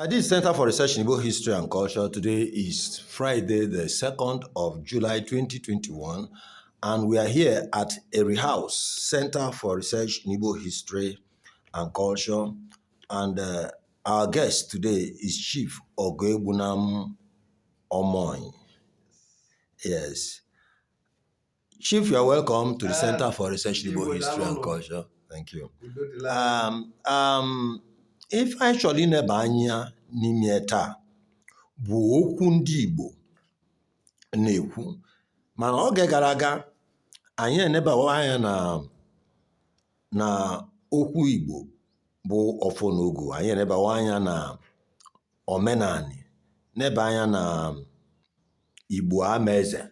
This Center for Research in Igbo History and Culture. Today is Friday, the 2nd of July, 2021, and we are here at Eri House, Center for Research in Igbo History and Culture, and our guest today is Chief Ogoegbunam Omoin. Yes. Chief, you are welcome to the Center for Research in Igbo History and Culture. Thank you. If I chọrọ ineba anya n'ime taa bụ okwu ndị Igbo na-ekwu, mana oge gara aga anyị enebawa anya na okwu Igbo bụ ọfọnogo, anyị enebawa anya na omenani, neba anya na Igbo amaeze.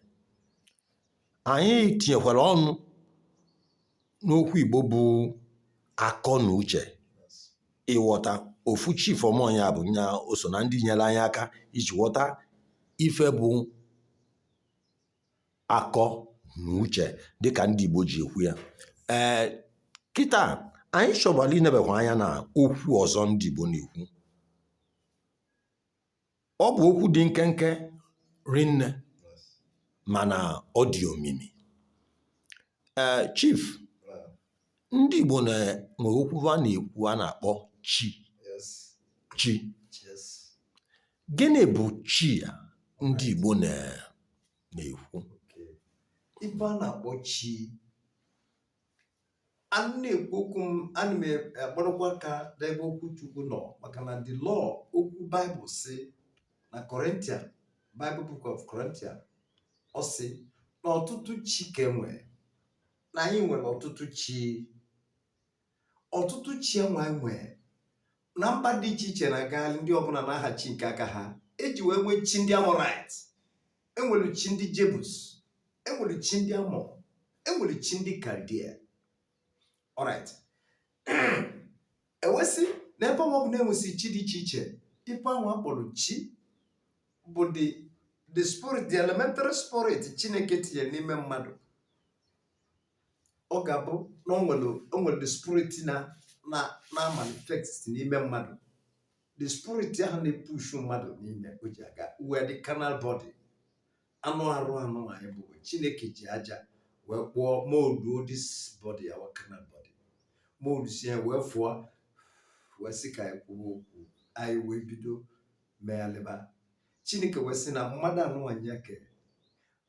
Anyị tinyekwara ọnụ n'okwu Igbo bụ akọ na uche, ịghọta ofu Chief Omoin bụ nya o so na ndị nyere anyị aka iji ghọta ife bụ akọ na uche dịka ndị Igbo ji ekwu ya. Kịta anyị chọbara inebekwa anya na okwu ọzọ ndị Igbo na-ekwu. Ọ bụ okwu dị nkenke rinne mana ọ dị omimi. Chief, ndị Igbo nwere okwu a na-ekwu a na-akpọ chi. Chi. Gịnị bụ chi a ndị Igbo na-ekwu? Ife a na-akpọ chi, a na-ekwu okwu ana m akpọrọkwa aka n'ebe okwu Chukwu nọ, maka na the law okwu Bible si na Corinthian, Bible Book of Corinthian, ọ sị na ọtụtụ chi ka enwe, na anyị nwere ọtụtụ chi. Ọtụtụ chi enwe na mba dị iche iche na-agagharị, ndị ọbụla na-aha chi nke aka ha. Eji wee nwee chi ndị Amorite, enwere chi ndị Jebus, enwere chi ndị Amon, enwere chi ndị Kaldea. Alright. Ewesị n'ebe ọ bụ na-enwesị chi dị iche iche, ife ahụ akpọrọ chi bụ the spirit, the elementary spirit Chineke tinyere n'ime mmadụ. Ọ ga-abụ na o nwere the spirit na manifest n'ime mmadụ. The spirit ahụ na-epushu mmadụ n'ime o ji aga. We are the carnal body. Anụ arụ anyị bụ Chineke ji aja wee kpụọ mold this body, our carnal body. Mold si ya wee fụọ wee sị ka anyị kwuo okwu, anyị wee bido mee alịba. Chineke wee sị na mmadụ anụnwanya kere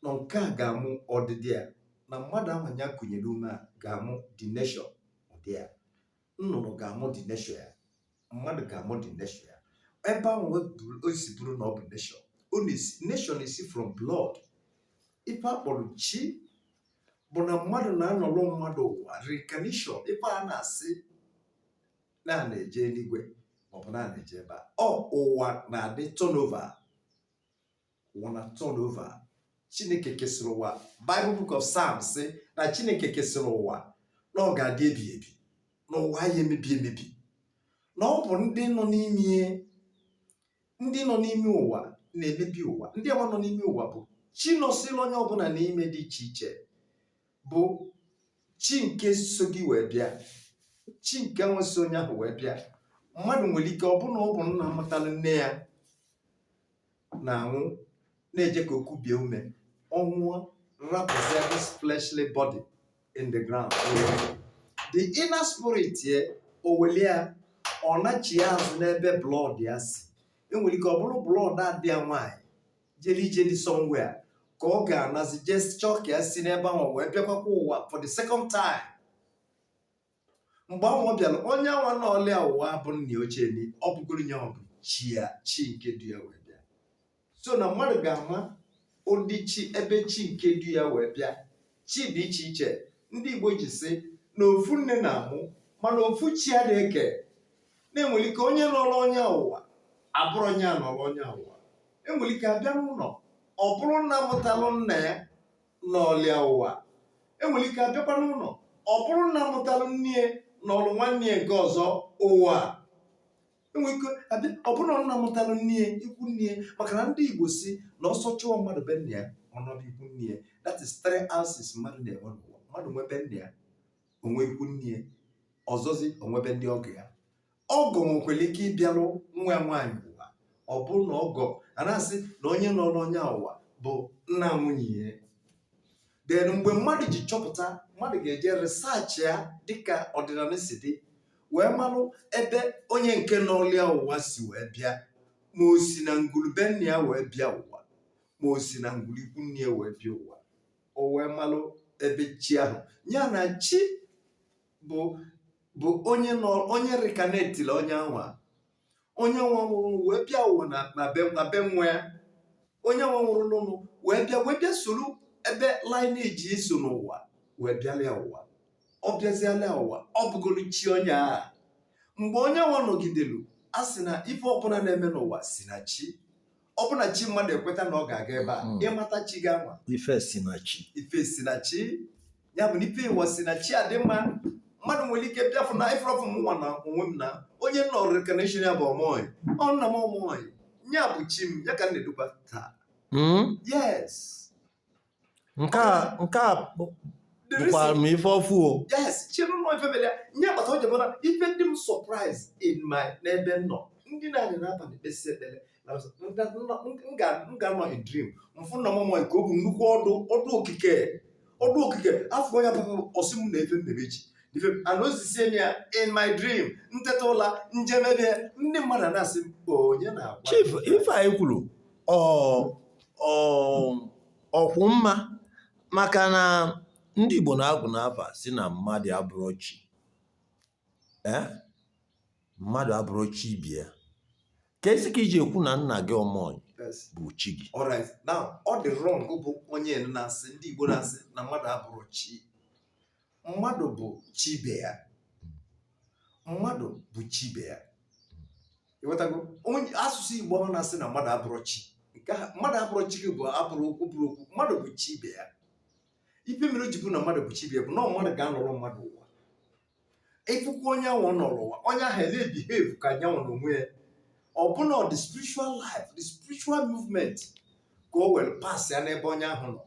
na nke a ga-amụ ọdịdị a, na mmadụ anwanya kụnyere ume a ga-amụ the nation ụdị ya. Nnụnụ ga-amụ the nation ya, mmadụ ga-amụ the nation ya. Ebe ahụ o si bụrụ na ọ bụ nation. Nation esi from blood. Ife akpọrọ chi bụ na mmadụ na-anọrọ mmadụ ụwa, reincarnation. Ife a na-asị na na-eje eluigwe maọbụ na na-eje ebe a. Ụwa na-adị turnover. Ụwa na turnover. Chineke kesịrị ụwa. Bible Book of Psalms sị na Chineke kesịrị ụwa na ọ ga-adị ebi ebi, na ụwa ya emebi emebi, na ọ bụ ndị nọ n'ime ụwa na-emebi ụwa. Ndị nọ n'ime ụwa bụ chi nọsịrị onye ọbụla n'ime dị iche iche, bụ chi nke so gị wee bịa, chi nke nwesị onye ahụ wee bịa. Mmadụ nwere ike ọ bụ na ọ bụ nna mụtara nne ya na-anwụ, na-eje ka okubie ume, ọnwụọ, rapụzia this fleshly body in the ground. The inner spirit ye owelia ọ nachi azụ n'ebe blood ya si. Enwere ike ọ bụrụ blood adịa nwaanyị jeli somewhere ka ọ ga-anazi just chọọ ka ya si n'ebe ahụ wee bịakwakwa ụwa for the second time. Mgbe ahụ ọ bịara, onye anwa na ọlịa ụwa bụ nna ochie ni, ọ bụgoro nye ọ bụ chi nke du ya wee bịa. So na mmadụ ga-ama ụdị chi ebe chi nke du ya wee bịa. Chi dị iche iche. Ndị Igbo ji sị na ofu nne na-amụ mana ofu chi adịghị eke. Na-enwere ike onye nọrọ onye ụwa abụrụ onye a nọrọ onye ụwa. Enwere ike abịa n'ụlọ ọ bụrụ nna mụtalụ nna ya n'ọlịa ụwa. Enwere ike abịakwa n'ụlọ ọ bụrụ nna mụtalụ nne ya n'ọlụ nwanne ya nke ọzọ ụwa. Enwere ike abịa ọ bụrụ nna mụtalụ nne ya ikwu nne ya, maka na ndị Igbo si na ọsọ chụọ mmadụ be nne ya ọnọdụ ikwu nne ya. That is 3 houses mmadụ na-enwe n'ụwa. Mmadụ nwebe nne ya, onwe ikwu nne ya, ọzọzi onwebe ndị ọgọ ya. Ọgọ nwekwara ike ịbịalụ nwa nwaanyị ụwa ọ bụ na ọgọ a na-asị na onye nọ n'onye ụwa bụ nna nwunye ya. Then mgbe mmadụ ji chọpụta, mmadụ ga-eje research ya dịka ọdịnala si dị wee malụ ebe onye nke n'ọlịa ụwa si wee bịa, ma o si na ngwurube nna ya wee bịa ụwa, ma o si na ngwurikwu nne ya wee bịa ụwa. O wee malụ ebe chi ahụ ya na chi bụ onye rekanetila onye anwa, onye nwa nwụrụ wee bịa ụwa na be nwa ya, onye nwa nwụrụ n'ụlọ wee bịa soro ebe lineage iso n'ụwa wee bịalịa ụwa. Ọ bịazialịa ụwa, ọ bụgoro chi onye agha. Mgbe onye nwa nọgidelu, a sị na ife ọbụla na-eme n'ụwa si na chi. Ọbụna chi mmadụ ekweta na ọ ga-aga ebe a, ịmata chi ga-anwa ife si na chi. ife si na chi ya bụ na ife ịwa si na chi adị mma. Mmadụ nwere ike bịafụ na ifrọfụ m nwa na onwe m na onye nọ rekaneshọn ya bụ ọmọị, ọ nna m ọmọị, ya bụ chi m, ya ka m na-edukwa taa. Yes. Nke a bụkwara m ife ọfụ o. Yes, chịrị nọ ife mere ya. Nye akpata o jebụna ife ndị m surprise in my n'ebe m nọ. Ndị na-anyị n'abalị kpesi ekpere m ga-anọ in dream mfụ na ọmọị ka ọ bụ nnukwu ọdụ okike afọ ya bụ ọsị m na efe mmemechi and ozisie ya in my dream. Nteta ụla njemebe ndị mmadụ na-asị onye na-agwa Chief, ife anyị kwuru ọkwụ mma, maka na ndị Igbo na-agụ n'afa si na mmadụ abụrụ chi. Mmadụ abụrụ chi bịa. Ka esi ka iji ekwu na nna gị ọmọị bụ chi gị? Alright, now ọ dị wrong bụ onye na-asị, ndị Igbo na-asị na mmadụ abụrụ chi. Mmadụ bụ chi ibe ya. Mmadụ bụ chi ibe ya. Ịghọtago? Onye asụsụ Igbo ọ na-asị na mmadụ abụrụ chi. Mmadụ abụrụ chi gị bụ abụrụ okwu. Mmadụ bụ chi ibe ya. Ife mere o ji bụ na mmadụ bụ chi ibe ya bụ na mmadụ ga-anọrọ mmadụ ụwa. Ịfụkwa onye ahụ nọrọ ụwa, onye ahụ na-ebihave ka anyanwụ n'onwe ya. Ọ bụ na the spiritual life, the spiritual movement ka o were pass ya n'ebe onye ahụ nọ.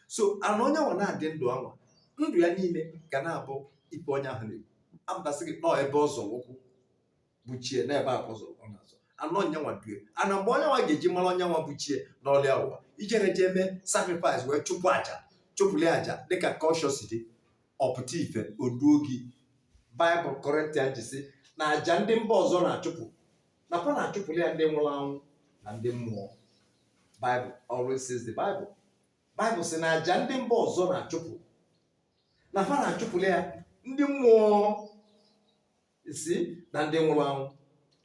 So ana onye ahụ na-adị ndụ anwa, ndụ ya niile ga na-abụ ife onye ahụ na-ekwu. Apụtasị gị nọ ebe ọ zọrọ ụkwụ bụ chie na ebe akọ zọrọ ọ na-azọ. Anọ nyanwa due. Ana mgbe onye nwa ga-eji mara onye nwa bụ chie n'ọlịa ụwa, ijere je eme sacrifice wee chụpụli aja dịka culture si dị, ọpụta ife oduo gị. Bible Corinthians ji sị na aja ndị mba ọzọ na-achụpụ nakwa na-achụpụli ya ndị nwụrụ anwụ na ndị mmụọ. Bible always says the Bible. Bible sị na aja ndị mba ọzọ na-achụpụ nakwa na-achụpụli ya ndị mmụọ isi na ndị nwụrụ anwụ.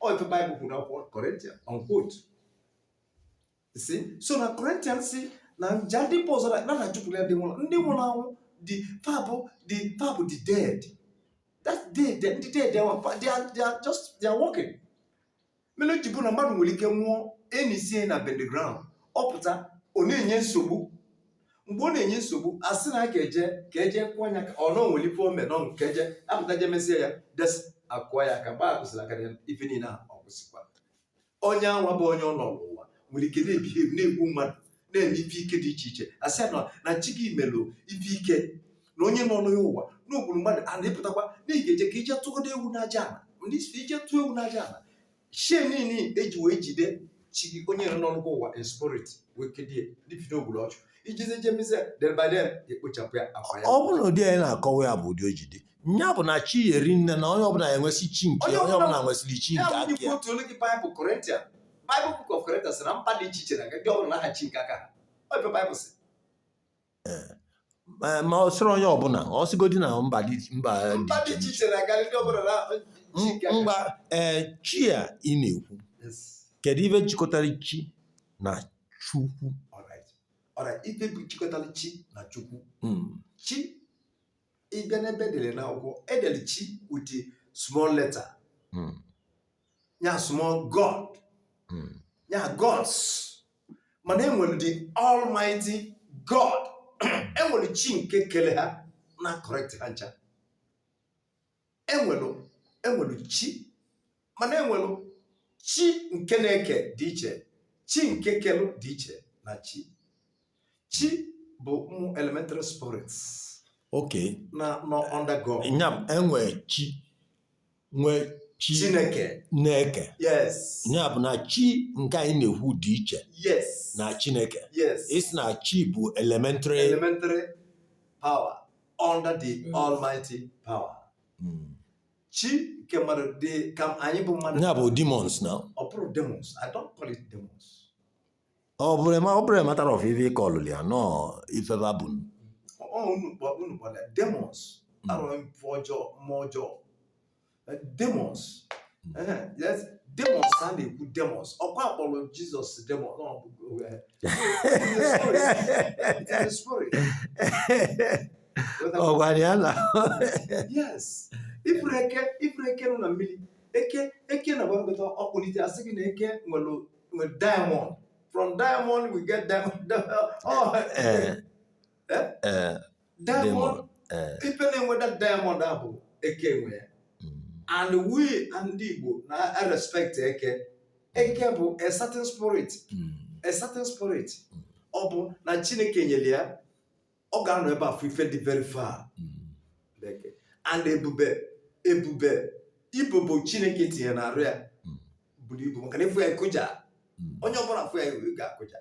Ọ ife Bible kwuru n'akwụkwọ Corinthians unquote. See, so na Corinthians si na aja ndị mba ọzọ na-achụpụli ya ndị nwụrụ anwụ. The Bible the dead. That day, the dead, they are walking. Melo jibu na mmadụ nwere ike nwụọ enisie na background. Ọ pụta ọ na-enye nsogbu. Mgbe ọ na-enye nsogbu, asị na ka eje kwụọ anya ka ọ nọ nwere ife ome nọ nke eje apụta je mesie ya des akụọ ya ka mgbe a kwụsịrị aka ife niile ahụ ọ kwụsịkwa. Onye anwa bụ onye ọ nọ n'ụwa nwere ike na-ebihave na-egbu mmadụ na-eme ife ike dị iche iche. Asị na chi gị melụ ife ike na onye nọ n'ụwa n'ogburu mmadụ a na-epụtakwa na ị ga-eje ka ije tụgodo ewu n'aja ala. Ndị isi ije tụọ ewu n'aja ala, shie niile eji wee jide chi gị onye nọ n'ọnụgwụ ụwa in spirit wee kedie dịpụta ogburu ọchụ ijize jemize delbadem ekpochapụ ya akwa ya. Ọ bụrụ na ụdị anyị na-akọwa ya bụ ụdị ojide nya bụ na chi yeri nne na onye ọbụla enwesị chi nke onye ọbụla nwesịrị chi nke aka ya. Otu olu gị Bible Corinthians, Bible Book of Corinthians sị na mba dị iche iche na ndị ọbụla na-aha chi nke aka ha. Ọ ebe Bible sị. Ma ọ sịrị onye ọbụla ọ sịgodi na mba dị iche iche na ndị ọbụla na mgba chi a ị na-ekwu, kedu ife jikọtara chi na Chukwu? Alright, ife bụ jikọtara chi na Chukwu. Chi ịbịa n'ebe edere n'akwụkwọ edere chi with a small letter, nya small God, nya gods, mana enwere the almighty God. Enwere chi nke kele ha na correct ha ncha. Enwere chi mana enwere chi nke na-eke dị iche, chi nke kelu dị iche na chi. Chi bụ ụmụ elementary spirits. Okay. Na no under God. Nyam enwe chi Chineke. na-eke. Yes. Ya bụ na chi nke anyị na-ekwu dị iche Yes. na Chineke. Yes. Isi na chi bụ elementary power under the almighty power. Chi nke mmadụ dị ka anyị bụ mmadụ. Ya bụ demons na. Ọ bụrụ demons. I don't call it demons. Ọ bụrụ a matter of ife ịkọlụ ya nọ ife babụ. Unu kpọrọ demons. Arọ mfu ọjọọ, mmụọ ọjọọ. Demons. Yes, demons ka a na-ekwu demons. Ọkwa akpọrọ Jesus demons. The spirit. Ọgwara ya na. Yes. Ifuru eke nọ na mmiri. Eke na gbagota ọkpụlite asị gị na eke nwere diamond. From diamond we get diamond. Diamond. Ife na-enweta diamond ahụ eke nwe ya. And we and Igbo na respect eke. Eke bụ a certain spirit. A certain spirit. Ọ bụ na Chineke nyere ya. Ọ ga-anọ ebe afọ ife dị very far. And ebube ibobo Chineke tinye na arụ ya buru ibu maka na efu ya ekụja. Onye ọbụla afọ ya ga-akụja.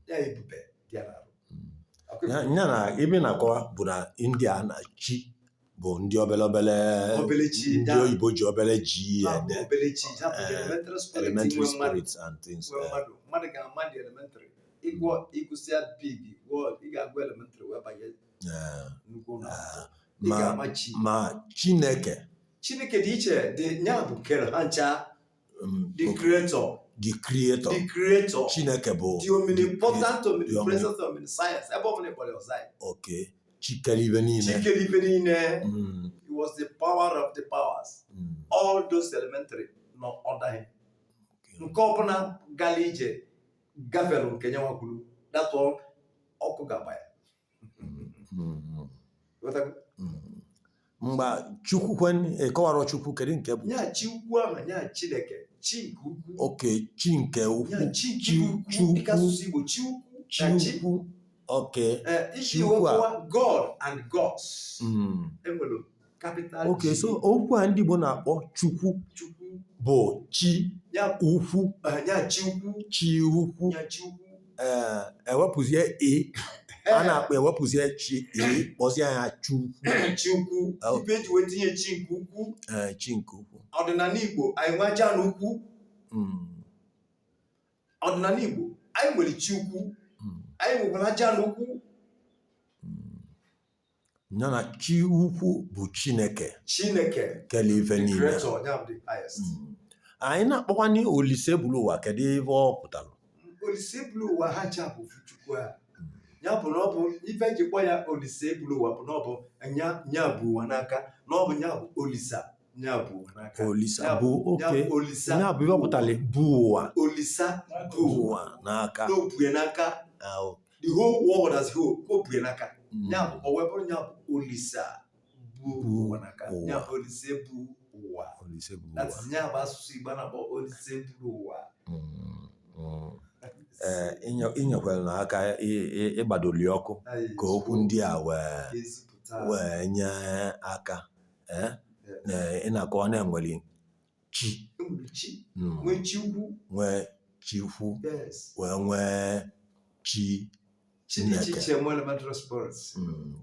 Ya ebube dị ya n'arụ. Ya na ebe na-akọwa bụ na India na chi bụ ndị obele chi. Ndị oyibo ji obele ji ede. Obele chi. Elementary spirits and things. Mmadụ ga-ama dị elementary. Ịgụsịa big ị ga-agụ elementary wee banye nnukwu ụlọ. Ma Chineke dị iche dị ya bụ kere ha ncha. The creator. Chineke bụ the omnipotent, omnipresent, omniscience. Ebe ọ bụla ịkpọrọ ọzọ. Okay. Chikere ibe niile. He was the power of the powers. All those elementary nọ under him. Nke ọbụla gala ije gafere nke nye nwakwuru. That's all ọkụ ga-agba ya. Mgbe Chukwu kọwara Chukwu kedu nke bụ? Nya chi ukwu ahụ nya Chineke. Chi nke ukwu. Okay, chi nke ukwu. Chi ukwu. Okay. God and gods. Enwere capital. Okay, so okwu a ndị Igbo na-akpọ Chukwu bụ chi ukwu. Chi ukwu. Ewepụzie a na-akpọ ewepụzie chi kpọzie ya Chukwu. Ibe eji wee tinye chi nke ukwu. Chi nke ukwu. Ọdịnala Igbo anyị nwe aja n'ukwu. Ọdịnala Igbo anyị nwere chi ukwu. Anyị nwekwara aja n'ukwu. Ya na chi ukwu bụ Chineke. Kele ife niile. Anyị na-akpọkwa ni Olise bụrụ ụwa kedu ebe ọ pụtara? Olise bụrụ ụwa ha cha bụ Chukwu a. Ya bụ na ọ bụ ife eji kpọ ya Olise bụrụ ụwa bụ na ọ bụ nya bụ ụwa n'aka. Na ọ bụ nya bụ Olisa. Nya bụ ụwa n'aka. Olisa bụ oke. Nya bụ ife pụtara bụ ụwa. Olisa bụ ụwa n'aka. N'obue n'aka. The whole world as whole obue n'aka. Nya bụ o wepụrụ nya bụ Olisa bụ ụwa n'aka. Nya bụ Olise bụ ụwa. That's nya bụ asụsụ Igbo na-akpọ Olise bụ ụwa. Inyekwara n'aka ịgbadoli ọkụ ka okwu ndị a wee nye aka. Ị na-akọwa na enwere chi. Nwee chi ukwu. Wee nwee chi Chineke.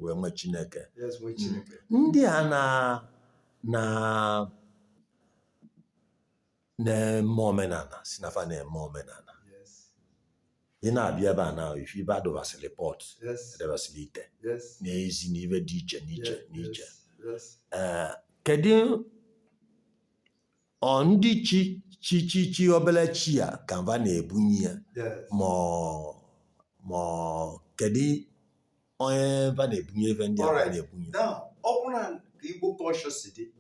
Wee nwee Chineke. Ndị a na-eme omenala si nafa na-eme omenala. Ị na-abịa ebe a na ife adọbasịrị pot, edebasịrị ite na-ezi n'ife dị iche n'iche. Kedu ndị chi obele chi a ka mba na-ebunye ya ma kedu onye mba na-ebunye ebe ndị a na-ebunye? Ọ bụrụ na Igbo culture si dị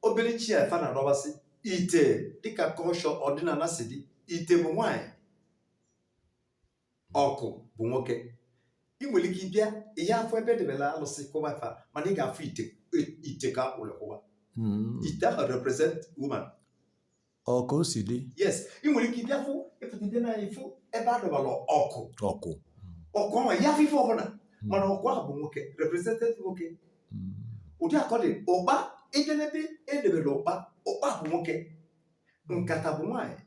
obele chi a fa na-adọbasị ite dịka culture ọdịnala si dị. Ite bụ nwanyị. Ọkụ bụ nwoke. Ị nwere ike ịbịa ihe afọ ebe edebela alụsị kụba fa mana ị ga-afụ ite ka ụlọ kụba. Ite ahụ represent woman. Ọkụ o si dị. Yes, ị nwere ike ịbịa fụ ịpụtide na ifụ ebe a dọbala ọkụ. Ọkụ ahụ ya afọ ọbụla mana ọkụ ahụ bụ nwoke represented nwoke. Ụdị akọ dị ụkpa ije n'ebe edebere ụkpa bụ nwoke, nkata bụ nwaanyị.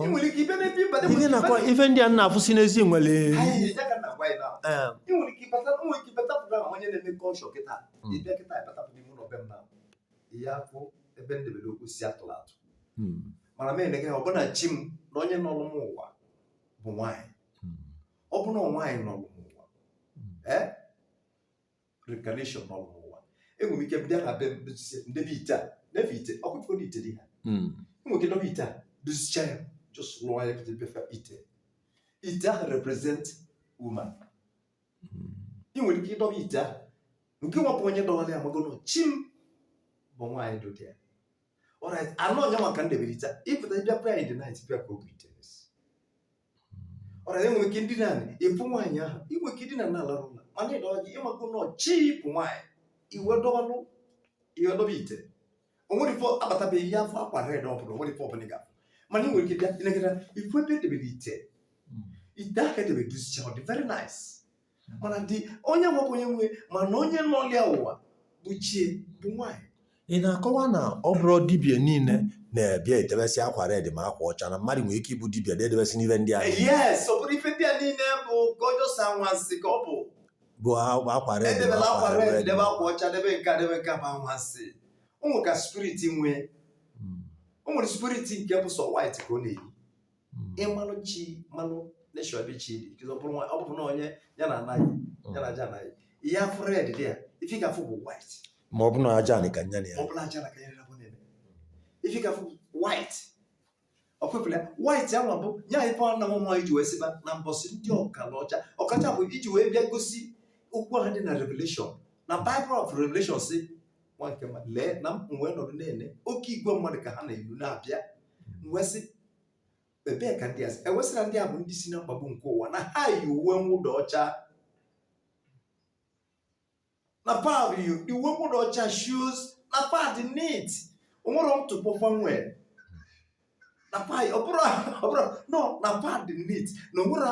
Ị nwere ike ibe n'ebe ịbata ife ndị a na-afụsi n'ezi nwere ị nwere ike ịbata pụta onye na-eme kọlchọ kịta ịbịa kịta ịbata pụta iwu n'ọbe m na ya afọ ebe ndebere okwu si atụrụ atụ. Mana mee nege ọ bụna chi m na onye nọrụ m ụwa bụ nwaanyị. Ọ bụna nwaanyị nọrụ m ụwa reincarnation nọrụ m ụwa, enwere m ike bịa na be ndebe ite a nefe ite ọkụkọ ite dị ha. Enwere ike dọba ite a duzicha ya just lụọ ya pụta befe ite ahụ represent woman. Ị nwere ike ịdọba ite ahụ nke nwapụ onye dọwara ya magono chi m bụ nwaanyị dodi ya. Alright, anọ onye maka ndebere ite ịpụta ịbịa prayer in the night bịa ka obi itenes. Alright, enwere ike ndị naanị ịfụ nwaanyị ahụ, ị nwere ike ịdina na-alarụ ụlọ mana ịdọwa gị ịmako nọ chi bụ nwaanyị iwe dọba ite. O nwere ifo abatabeghị ya afọ akwa red ọbụla, o nwere ifo ọbụla ị ga-afụ. Mana ị nwere ike bịa ịnagịda ifu ebe edebere ite ahụ edebere duzicha ọ dị very nice. Mana dị onye nwapụ onye nwe mana onye nọlịa ụwa bụ chie bụ nwaanyị. ị na-akọwa na ọ bụrụ dibịa niile na-ebịa edebesị akwa red ma akwa ọcha na mmadụ nwere ike ịbụ dibịa na-edebesị n'ife ndị ahụ? Yes, ọ bụrụ ife ndị a niile bụ gorgeous anwansi ka ọ bụ akwa red edebela akwa red debe akwa ọcha debe nke bụ anwansi. O nwere ka spirit nwee, o nwere spirit nke bụ sọ white ka ọ na-eyi. Ịmanụ chi manụ nation ebe chi dị ọ bụ na onye ya na anaghị ya na aja anaghị ihe afọ red dị ya ife ga-afụ bụ white. Ma ọ bụ na aja ka nya na ya. Ọ bụla aja na ka ya na bụ nene ife ga-afụ white. Ọkwepụla white ahụ bụ nya ife na nwa iji wee siba na mbọsị ndị ọkacha bụ iji wee bịa gosi okwu ahụ dị na Revelation na Bible of Revelation si nwa nke mmadụ lee na mwe nọdụ na-ene oke igwe mmadụ ka ha na-elu na-abịa mwesị ebee ka ndị a ewesị na ndị a bụ ndị si na mkpagbu nke ụwa na ha yi uwe mwụda ọcha na pad yi uwe mwụda ọcha shoes na pad neat onwere ntụpọkwa nwee na pad ọbụrụ no na pad neat na onwere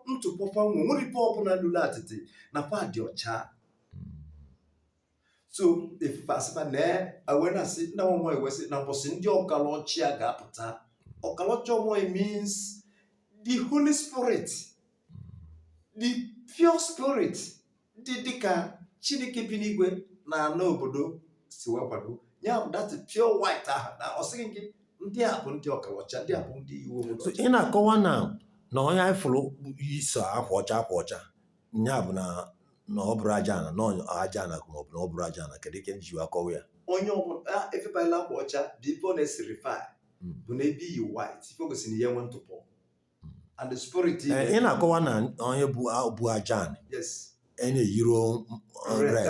ntụpọkwa nwee onwere ife ọbụla lụrụ atịtị na pad dị ọcha. So if pasipa na awareness na nwa ewesị na mbọsị ndị ọkalọchi a ga-apụta. Ọkalọchọmọ means the Holy Spirit, the pure spirit, dịka Chineke bi n'igwe na ana obodo si wee kwado. Ya bụ that pure white ahụ na ọ sịghị gị ndị a bụ ndị ọkalọcha, ndị a bụ ndị iwu obodo. Ị na-akọwa na onye anyị fụrụ iso akwa ọcha nya bụ na ọ bụrụ aja ana na aja ana ma ọ bụ na ọ bụrụ aja ana kedu ike ji akọwa ya? Onye ọbụla efebala akwa ọcha bụ ife ọ na-esirify bụ na ebe iyi white ife gosiri ya nwe ntụpọ and the spirit ị na-akọwa na onye bụ aja ana na-eyiro red.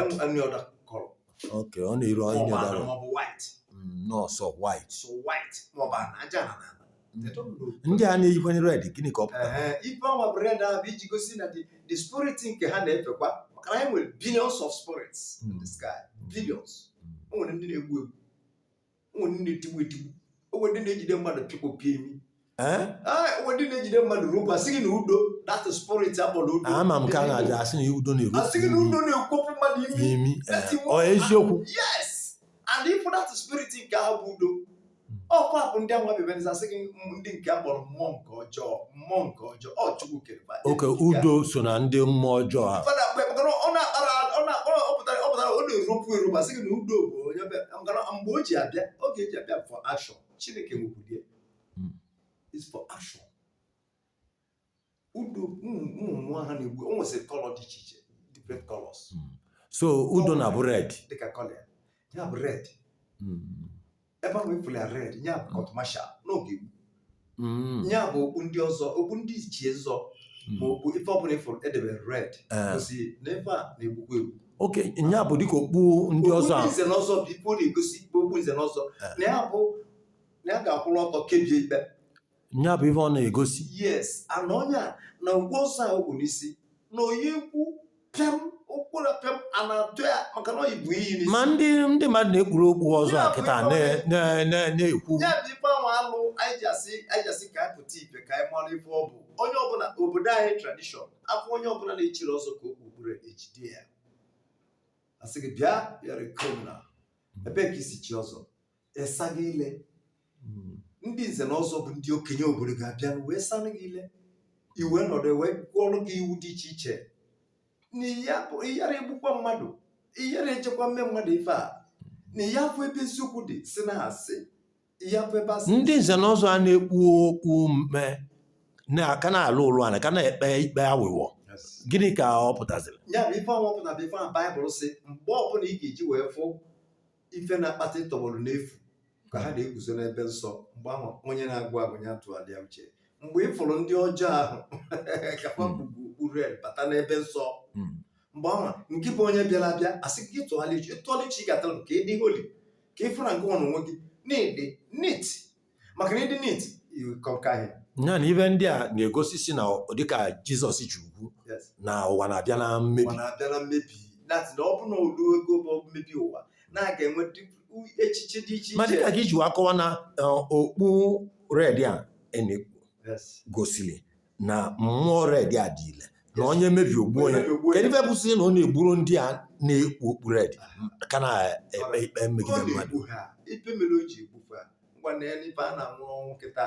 Okay, ọ na-eyiro onye white nọọsọ white maọbụ aja ana. Ndị a na-eyikwanye red gịnị ka ọ pụtara? Ife ọnwa bụ red ahụ bụ iji gosi na the spirit nke ha na-efekwa maka na anyị nwere billions of spirits in the sky. Billions. O nwere ndị na-egbu egbu, o nwere ndị na-etigbu etigbu, o nwere ndị na-ejide mmadụ pịkpọpịa imi, o nwere ndị na-ejide mmadụ robo asịghị na udo that spirit akpọrọ udo. Ama m ka a na-aja asị na udo na-eru asịghị na udo na-ekwopụ mmadụ imi. Ọ eziokwu? Yes, and if that spirit nke ahụ bụ udo ọkwa bụ ndị anwa bebeniza asịghị ndị nke akpọrọ mmụọ nke ọjọọ ọ Chukwu kere. Oke, udo so na ndị mmụọ ọjọọ ha. Ọ na-eropu eropu asịghị na udo bụ onye mgbe o ji abịa oge eji abịa for action. Chineke nwebudie is for action. Udo ụmụ mmụọ ha na-egbu o nwesịrị kọlọ dị iche iche different colors. So udo na bụ red dịka kọlọ ya bụ red. Ebe ahụ efuli ya red ya bụ court martial n'oge ya bụ okpu ndị ọzọ okpu ndị ichie zọ ma okpu ife ọbụla ifuru edebere red gosi na ebe a na-egbukwa egbu. Oke, nya bụ dịka okpu ndị ọzọ okpu nze na ọzọ bụ ife ọ na-egosi okpu nze na ọzọ na ya ga-akwụrụ ọtọ kebie ikpe. Nya bụ ife ọ na-egosi. Yes, ana onye a na ugwu ọzọ a okwu n'isi na onye ikwu pịam okpuru pịam a na-atụ ya maka na ọ bụ iyi n'isi. Ma ndị mmadụ na-ekpuru okpu ọzọ a kịta na-ekwu ya bụ ife ahụ alụ anyị ji asị ka anyị pụta ife ka anyị mara ife ọ bụ. Onye ọbụla obodo anyị tradishọn afọ onye ọbụla na-echiri ọzọ ka okpukpere ejide ya asị gị bịa bịara criminal ebee ka isi chi ọzọ ịsaga ile ndị nze na ọzọ bụ ndị okenye obodo ga-abịa wee sanụ gị ile iwe nọdụ wee gụọrụ gị iwu dị iche iche na iyara egbukwa mmadụ iyara echekwa mme mmadụ ife a na ya bụ ebe eziokwu dị si na asị ya bụ ebe asị ndị nze na ọzọ a na-ekwu okwu mme na-aka na-alụ ụlụ ana ka na-ekpe ikpe awịwọ gịnị ka ọ pụtaziri ya bụ ife ọnwa pụtara bụ ife a Baịbụl sị mgbe ọbụla ị ga-eji wee fụ ife na-akpata ịtọgbọrọ n'efu ka ha na-eguzo n'ebe nsọ mgbe ahụ onye na-agụ agụ ya tụgharịa uche mgbe ị fụrụ ndị ọjọọ ahụ ka ha bubu urel bata n'ebe nsọ mgbe ahụ nke bụ onye bịara abịa asị gị tụgharịa uche tụgharịa uche ị ga-atara ka ịdị holi ka ị fụra nke ọnụ onwe gị na-ede nit maka na ịdị nit kọnka ahịa ya na ibe ndị a na-egosi si na dịka Jizọs ji ugwu na ụwa na-abịa na mmebi ọ na-abịa na mmebi na ọ bụ na olu ego bụ mmebi ụwa na-aga enwe echiche dị iche ma dịka iche gị ji akọwa na okpu red a gosiri na mmụọ red a dị ile na onye mebi ogbu onye kedu ife bụsị na ọ na-egburu ndị a na-ekpu okpu red ka na-ekpe ikpe megide mmadụ ipe mere o ji egbufu ha ngwa na ya ife a na-anwụ n'ọnwụ kịta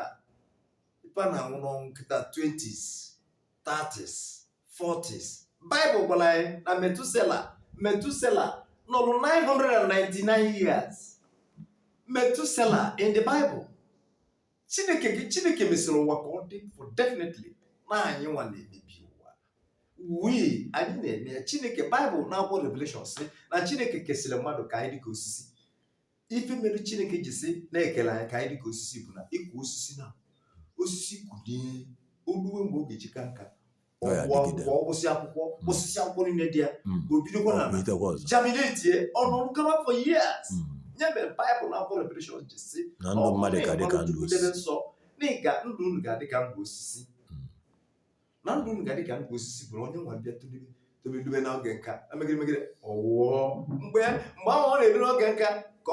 ife a na-anwụ n'ọnwụ kịta 20s 30s 40s Baịbụl gwara anyị na Metusela nọrụ 999 years Metusela in the Bible Chineke mesịrị ụwa ka ọ dị for definitely na anyị nwa na-emebi ụwa anyị na-eme ya Chineke Baịbụl na-akwụkwọ Revelation sị na Chineke kesịrị mmadụ ka anyị dị ka osisi ife mere Chineke ji sị na-ekele anyị ka anyị dị ka osisi bụ na ịkụ osisi na osisi kwụnye oluwe mgbe oge jika nka ọkwụsị akwụkwọ osisi akwụkwọ niile dị ya obidokwa na germinate ọnụ gaba for years nye mere Baịbụl na akwụkwọ Revelation ji sị na ndụ mmadụ ka dị ka ndụ osisi nsọ na ịga ndụ unu ga-adị ka ndụ osisi na ndụ unu ga-adị ka ndụ osisi bụrụ onye nwa bịa tobedobe n'oge nka megide ọwụọ mgbe ahụ ọ na-ebi n'oge nka ka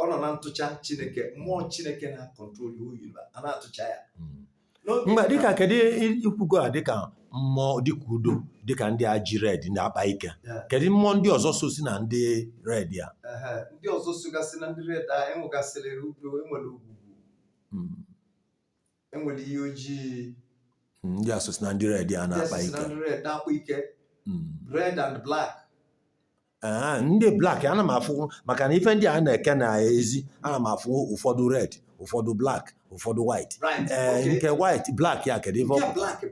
ọ nọ na ntụcha Chineke mmụọ Chineke na-akọntrol oyi a na-atụcha ya mgbe dịka kedu ikwugo a dịka mmụọ dịka udo dịka ndị a ji red ndị akpa ike kedu mmụọ ndị ọzọ so si na ndị red ya ndị ọzọ sogasị na ndị red a enwegasịrị udo enwere ugwugwu enwere ihe ojii ndị asosi na ndị red ya na-akpa ike na-akpa ike red and black ndị black ana m afụ maka na ife ndị a na-eke na ezi ana m afụ ụfọdụ red ụfọdụ black ụfọdụ white nke white black ya kedu ife nke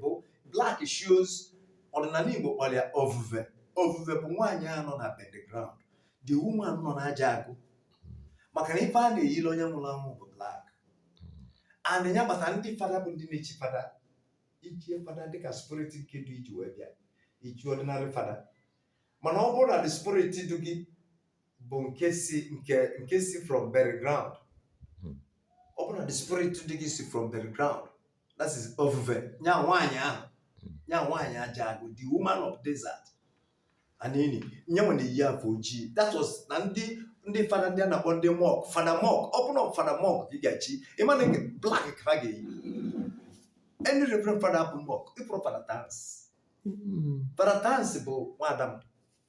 black shows ọdịnala Igbo kpọrọ ya ovuve bụ nwaanyị a nọ na underground the woman nọ n'aja agụ maka na ife a na-eyiri onye nwụrụ anwụ bụ black and ya kpata ndị fada bụ ndị na-echi fada ichie fada dịka spirit nke dị iji wee bịa ichi ordinary fada mana ọ bụrụ na the spirit du gị bụ nke si from bury ground ọ bụrụ na the spirit dị gị si from bury ground that is ovuve nya nwaanyị aja agụ the woman of desert anini nyenwe na-eyi afọ ojii that was na ndị fada ndị a na-akpọ ndị mọk fada mọk ọ bụrụ na fada mọk gị gachi ịma na nke black ka ha ga-eyi any reverend fada bụ mọk ịpụrụ fada tans bụ nwadam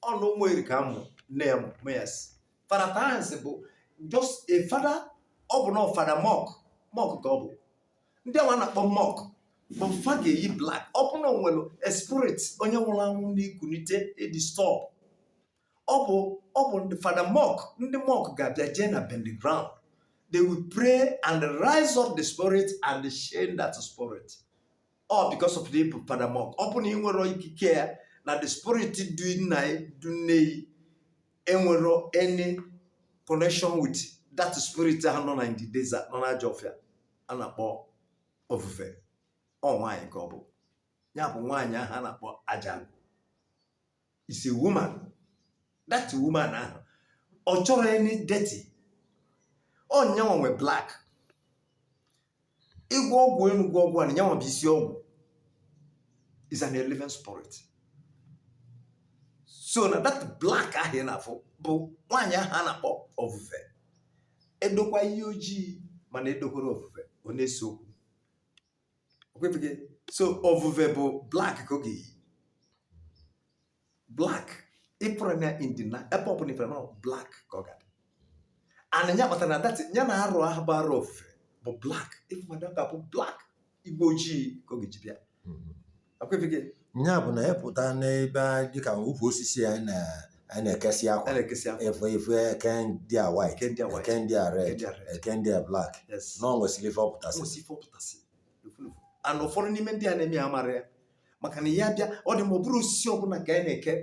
ọnụ ụmụ eri ka amụ nne ya mụ ya si fada tans bụ just a fada ọ bụ na fada mọk ka ọ bụ ndị awa na-akpọ mọk bụ fa ga-eyi black ọ bụ na onwere spirit onye nwụrụ anwụ na-ekunite edistọb ọ bụ ndị fada mọk ndị mọk ga-abịa jee na bend ground they will pray and rise up the spirit and shame that spirit all because of the fada mọk ọ bụ na ị nwere ikike ya na the spirit du nne enwero any connection with that spirit ahụ nọ na in the desert nọ na Ajọfịa a na-akpọ ofufe ọ nwaanyị ka ọ bụ ya bụ nwaanyị ahụ a na-akpọ Ajagụ is a woman that woman ahụ ọ chọrọ any dirty ọ nyanwa nwe black ịgwọ ọgwụ enugwu ọgwụ a nyanwa bụ isi ọgwụ is an living spirit so na that black ahụ na-afụ bụ nwaanyị ahụ a na-akpọ ofufe edokwa ihe ojii mana edokwara ofufe ọ na-ese okwu so ofufe bụ black ka ọ ga-eyi black ịpụrụ na indina ebe ọbụla ifere na black ka ọ ga-adị and nya kpatara na that nya na arụ ahụ bụ arụ ofufe bụ black ife mmadụ ka bụ black igbo ojii ka ọ ga-eji bịa akwefike nya bụ na ịpụta n'ebe dịka ukwu osisi anyị na-ekesi akwa na-ekesi akwa efu eke ndị a white eke ndị a red eke ndị a black na ọ nwesịrị ife ọpụtasị and ụfọdụ n'ime ndị a na-eme amara ya maka na ya bịa ọ dị ma ọ bụrụ osisi ọbụla ka anyị na-eke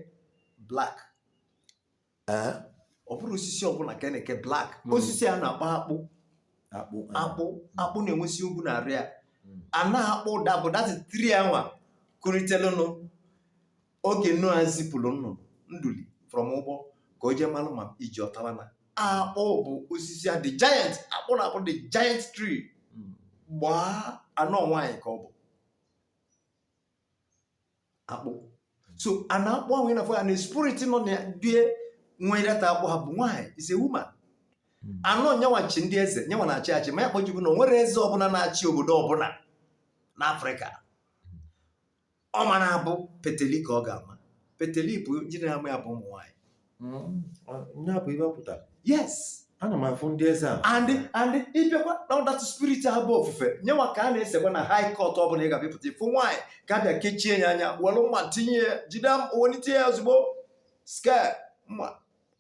black ọ bụrụ osisi ọbụla ka anyị na-eke black osisi a na-akpọ akpụ na-enwesi ugwu na arịa a na-akpụ ụda bụ datị tri anwa kuritelụnụ oge Noa zipụrụ nduli from ụgbọ ka o jee malụ ma iji ọtara na akpụ bụ osisi a the giant akpụ na-akpụ the giant tree gbaa anọ nwaanyị ka ọ bụ akpụ so a na-akpụ ahụ ị na-afọ ya na spirit nọ na die nwere data akpụ ha bụ nwaanyị is a woman anọ nyanwachi ndị eze nyanwa na-achị achị ma ya kpọjibu na o nwere eze ọbụla na-achị obodo ọbụla n'Afrịka ọ ma na-abụ peteli ka ọ ga-ama peteli bụ jiri ama ya bụ ụmụ nwaanyị nya bụ ibe pụtara yes ana m afụ ndị eze a and ịbịakwa na ọdatụ spirit ha bụ ofufe nyenwa ka a na-esekwa na high court ọbụla ị ga-abịapụta ịfụ nwaanyị ka a bịa kechie ya anya were mma tinye ya jide welite ya ozugbo ske mma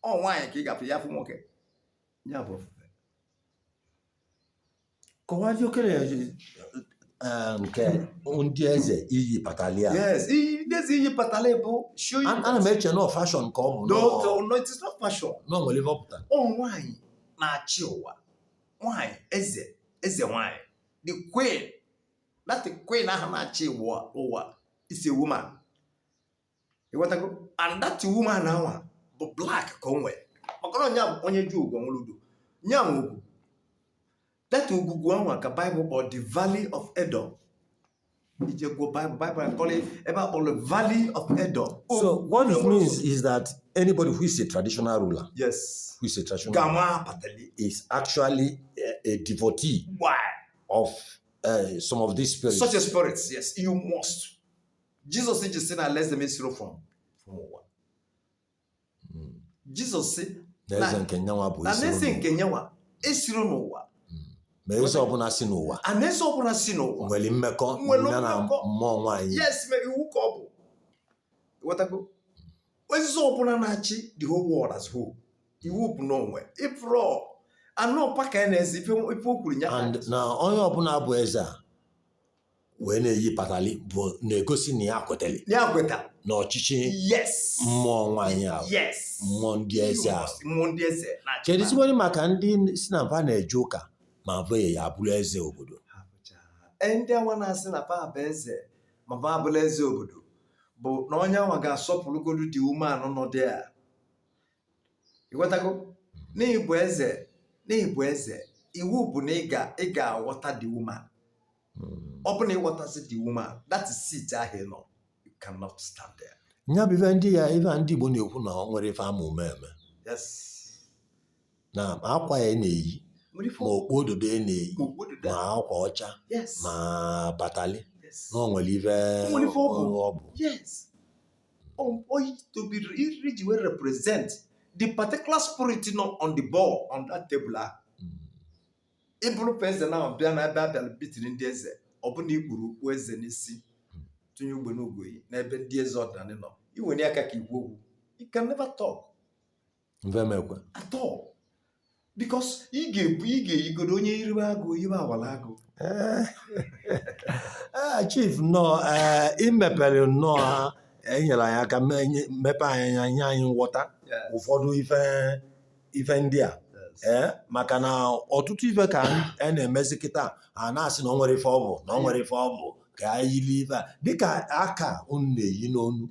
ọ nwaanyị ka ị ga-afụ ya fụ nwoke ya bụ ofufe kọwazi okere nke ndị eze iyi patalia yes ndị eze iyi patalia bụ ana m eche na fashion ka ọ bụ no it is not fashion na nwere ife ọpụta ọ nwaanyị na-achị ụwa nwaanyị eze nwaanyị the queen that queen ahụ na-achị ụwa is a woman ịghọtago and that woman ahụ bụ black ka o nwee maka na onye ji ugwu nwere udo nya nwe ugwu that ugwu ahụ ka Bible kpọrọ the valley of Edom ije go Bible call it ebe a kpọrọ valley of Edom. So what it means is that anybody who is a traditional ruler, yes, who is a traditional ruler, is actually a devotee of some of these spirits. Such a spirits, yes, you must. Jesus said, "Just say, let them zero from what." Jesus said, "There's a Kenyawa boy." There's a Kenyawa. Esiro no wa. Ma eze ọbụla si n'ụwa. And eze ọbụla si n'ụwa. Nwere mmekọ na mmụọ nwaanyị. Yes, mere iwu ka ọ bụ. Watago. Eze ọbụla na-achị the whole world as whole. Iwu bụ n'onwe. Ifro. Anọ paka na-eze ife okwuru nya. And na onye ọbụla bụ eze a wee na-eyi patali bụ na-egosi na ya kwetara. Ya kweta. N'ọchịchị. Yes. Mmụọ nwaanyị ahụ. Yes. Mmụọ ndị eze ahụ. Mmụọ ndị eze. Kedu siwere maka ndị si na mfa na-eje ụka ma bụ ya abụrụ eze obodo. Ndị awa na-asị na fa bụ eze ma fa abụrụ eze obodo bụ na onye awa ga-asọpụrụgodu dị umeanụ nọ dị a. Ịghọtago? N'ịbụ eze iwu bụ na ị ga-aghọta the woman. Ọ bụ na ịghọtasị the woman, that is seat ahụ nọ. You cannot stand there. Nya bụ ife ndị Igbo na-ekwu na ọ nwere ife ama umeme. Yes. Na akwa ya na-eyi ma okpu ododo ya na-eyi ma akwa ọcha ma batali na ọ nwere ife ọ bụ. Yes. To be iji wee represent the particular spirit nọ on the ball on that table ahụ. Ịbụrụ eze na bịa na ebe abịala bitiri ndị eze ọ bụ na ikpuru okpu eze n'isi tụnye ugbe n'ugoyi n'ebe ndị eze ọdịnala nọ iwenye aka ka igwe okwu you can never talk mvemekwe at all because ị ga-eyigodo onye iribe agụ yibe awala agụ. Chief nnọọ imepere nnọọ ha enyere anyị aka mepe anyị nye anyị nghọta ụfọdụ ife ndị a maka na ọtụtụ ife ka a na-emezi kịta a na-asị na ọ nwere ife ọ bụ ka anyị yiri ife a dịka aka unu na-eyi n'onu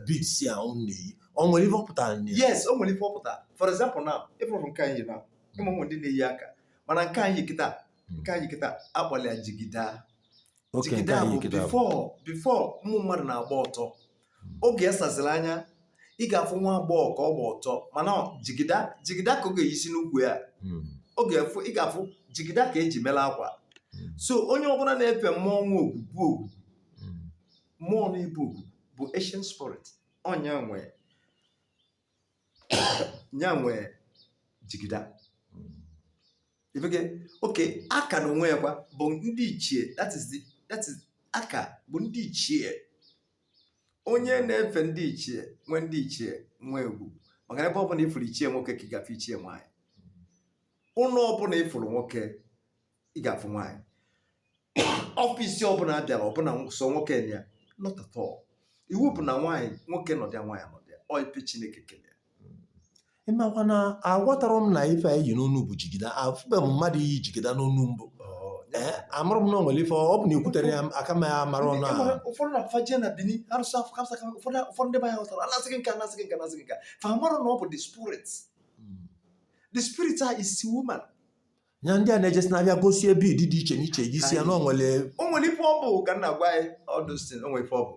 beads a unu na-eyi ọ nwere ife ọ pụtara. Yes, o nwere ife ọ pụtara. For example now ịfụrụ nke anyị na ụmụ ndị na-eyi aka mana nke anyị kịta akpọrọ ya jigida. Jigida bụ before ụmụ mmadụ na-agba ọtọ oge esaziri anya ị ga-afụ nwa agbọghọ ka ọ gba ọtọ mana jigida ka ọ ga-eyisi n'ugwu ya ị ga-afụ jigida ka eji mere akwa. So onye ọbụla na-efe mmụọ nwa ogwu mmụọ na-ebu ogwu bụ ancient spirit ọnya nwe jigida ifeke okay aka na onwe ya kwa bụ ndị ichie that is aka bụ ndị ichie onye na-efe ndị ichie nwe egwu maka ebe ọbụla ifuru ichie nwoke ka ị gafe ichie nwaanyị ụlọ ọbụla ifuru nwoke ị gafe nwaanyị ọfịs ọbụla abịara ọbụla so nwoke ya not at all iwu bụ na nwaanyị nwoke nọdịa nwaanyị nọdịa ọ ife Chineke kele ịmakwa na aghọtara m na ife anyị yi n'onu bụ jigida afụbe m mmadụ iyi jigida n'onu mbụ amarụ m na onwere ife ọ bụ na ekwutere ya aka ma ya mara ọnụ ahụ ụfọdụ na-afa je na Benin arụsị afọ kamsa ụfọdụ ndị be anyị ghọtara anasịghị nka fa amarụ na ọ bụ the spirit a is woman ya ndị a na-ejesi na-abịa gosi ebe ịdị dị iche n'iche isi ya na o nwere ife ọ bụ ka nna gwa anyị ọdụstin o nwere ife ọ bụ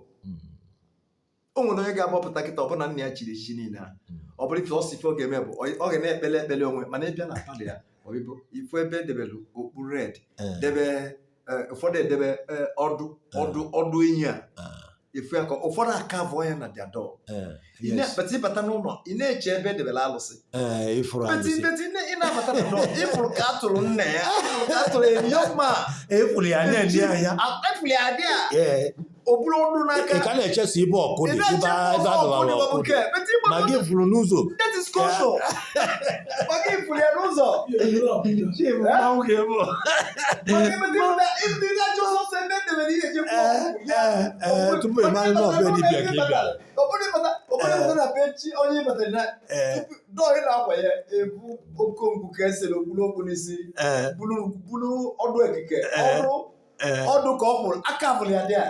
o nwere onye ga-agbapụta kịta ọbụna nna ya chiri echichi niile ha ọ bụrụ ife ọsọ ife ọ ga-eme bụ ọ ga na-ekpele onwe mana ịbịa na palị ya ifu ebe edebere okpu red debe ụfọdụ edebe ọdụ enyi a ifu ya ka ụfọdụ aka abụọ ya na diadọ ịbata n'ụlọ ị na-eche ebe edebere alụsị ị na-abata n'ụlọ ịfụrụ ka atụrụ nna ya ka atụrụ enyoma efuli ya na-enye anya efuli ya dị a o buru ọnụ n'aka ka na-echesa ibe ọkụ dị ebe adọbara ọkụ dị ma gị furu n'ụzọ ma gị furu ya n'ụzọ tupu ị mara na ọbụ dibịa ka ị bịara onye batara na dọọ na-akwa ya ebu okonkwu ka esere okpuru okwu n'isi bulu ọdụ ekike ọdụ ka ọ kwụrụ aka fụrụ ya dị a